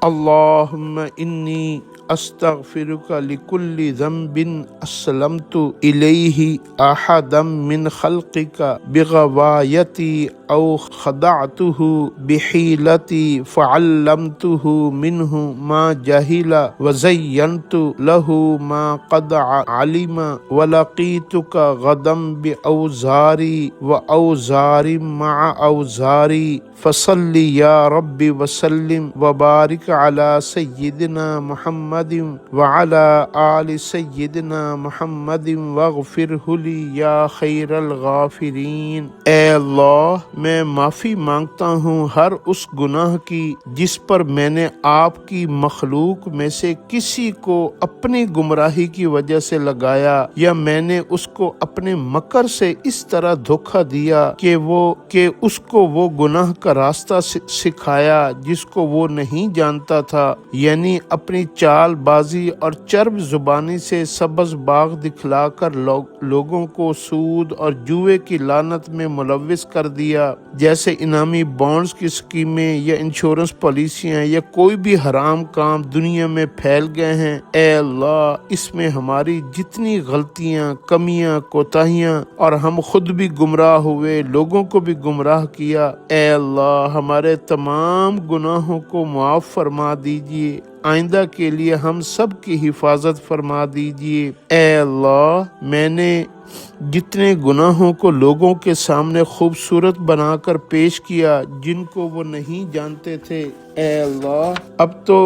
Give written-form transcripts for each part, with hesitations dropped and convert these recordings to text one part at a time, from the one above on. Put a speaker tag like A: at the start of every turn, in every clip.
A: اللهم إني أستغفرك لكل ذنب أسلمت إليه أحدا من خلقك بغوايتي أو خدعته بحيلتي فعلمته منه ما جهل وزينت له ما قد علم ولقيتك غدا بأوزاري وأوزار مع أوزاري فصل يا رب وسلم وبارك على سيدنا محمد وعلى آل سيدنا محمد واغفره لي یا خیر الغافرین۔ اے اللہ، میں معافی مانگتا ہوں ہر اس گناہ کی جس پر میں نے آپ کی مخلوق میں سے کسی کو اپنی گمراہی کی وجہ سے لگایا، یا میں نے اس کو اپنے مکر سے اس طرح دھوکہ دیا کہ اس کو وہ گناہ کا راستہ سکھایا جس کو وہ نہیں جانتا تھا، یعنی اپنی چال بازی اور چرب زبانی سے سبز باغ دکھلا کر لوگوں کو سود اور جوئے کی لعنت میں ملوث کر دیا، جیسے انعامی بانڈز کی اسکیمیں یا انشورنس پالیسیاں یا کوئی بھی حرام کام دنیا میں پھیل گئے ہیں۔ اے اللہ، اس میں ہماری جتنی غلطیاں، کمیاں، کوتاہیاں اور ہم خود بھی گمراہ ہوئے، لوگوں کو بھی گمراہ کیا، اے اللہ ہمارے تمام گناہوں کو معاف فرما دیجیے، آئندہ کے لیے ہم سب کی حفاظت فرما دیجیے۔ اے اللہ، میں نے جتنے گناہوں کو لوگوں کے سامنے خوبصورت بنا کر پیش کیا جن کو وہ نہیں جانتے تھے، اے اللہ اب تو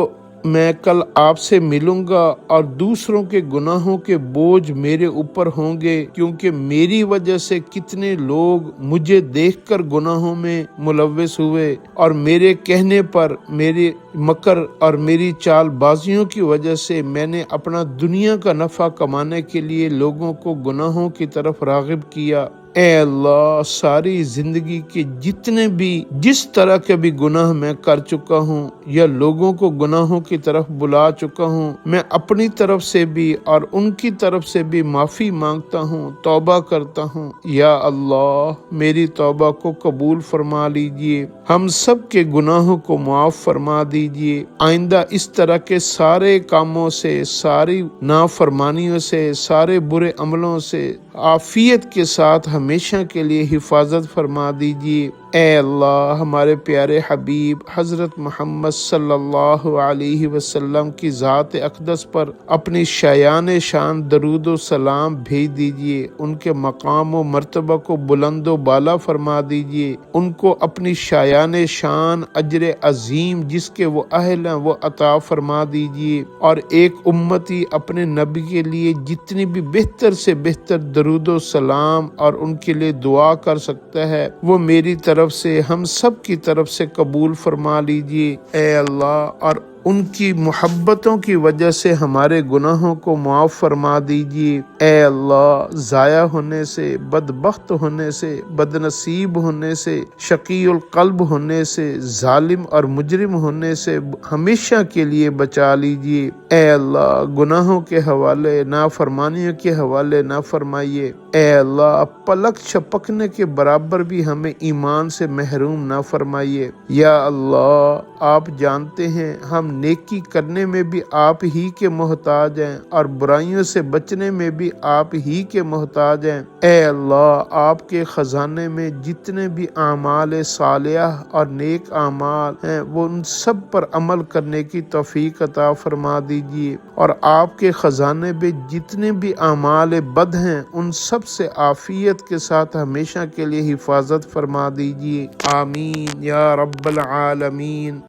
A: میں کل آپ سے ملوں گا اور دوسروں کے گناہوں کے بوجھ میرے اوپر ہوں گے، کیونکہ میری وجہ سے کتنے لوگ مجھے دیکھ کر گناہوں میں ملوث ہوئے، اور میرے کہنے پر، میرے مکر اور میری چال بازیوں کی وجہ سے میں نے اپنا دنیا کا نفع کمانے کے لیے لوگوں کو گناہوں کی طرف راغب کیا۔ اے اللہ، ساری زندگی کے جتنے بھی جس طرح کے بھی گناہ میں کر چکا ہوں یا لوگوں کو گناہوں کی طرف بلا چکا ہوں، میں اپنی طرف سے بھی اور ان کی طرف سے بھی معافی مانگتا ہوں، توبہ کرتا ہوں۔ یا اللہ، میری توبہ کو قبول فرما لیجئے، ہم سب کے گناہوں کو معاف فرما دیجئے، آئندہ اس طرح کے سارے کاموں سے، ساری نافرمانیوں سے، سارے برے عملوں سے عافیت کے ساتھ ہمیشہ کے لیے حفاظت فرما دیجیے۔ اے اللہ، ہمارے پیارے حبیب حضرت محمد صلی اللہ علیہ وسلم کی ذات اقدس پر اپنی شایان شان درود و سلام بھیج دیجیے، ان کے مقام و مرتبہ کو بلند و بالا فرما دیجیے، ان کو اپنی شایان شان اجر عظیم جس کے وہ اہل ہیں وہ عطا فرما دیجیے، اور ایک امتی اپنے نبی کے لیے جتنی بھی بہتر سے بہتر درود و سلام اور ان کے لیے دعا کر سکتا ہے وہ میری طرف سے، ہم سب کی طرف سے قبول فرما لیجیے۔ اے اللہ، اور ان کی محبتوں کی وجہ سے ہمارے گناہوں کو معاف فرما دیجیے۔ اے اللہ، ضائع ہونے سے، بدبخت ہونے سے، بد نصیب ہونے سے، شقی القلب ہونے سے، ظالم اور مجرم ہونے سے ہمیشہ کے لیے بچا لیجیے۔ اے اللہ، گناہوں کے حوالے، نافرمانیوں کے حوالے نہ فرمائیے۔ اے اللہ، پلک چھپکنے کے برابر بھی ہمیں ایمان سے محروم نہ فرمائیے۔ یا اللہ، آپ جانتے ہیں ہم نیکی کرنے میں بھی آپ ہی کے محتاج ہیں اور برائیوں سے بچنے میں بھی آپ ہی کے محتاج ہیں۔ اے اللہ، آپ کے خزانے میں جتنے بھی اعمال صالحہ اور نیک اعمال ہیں وہ ان سب پر عمل کرنے کی توفیق عطا فرما دیجیے، اور آپ کے خزانے میں جتنے بھی اعمال بد ہیں ان سب سے عافیت کے ساتھ ہمیشہ کے لیے حفاظت فرما دیجیے۔ آمین یا رب العالمین۔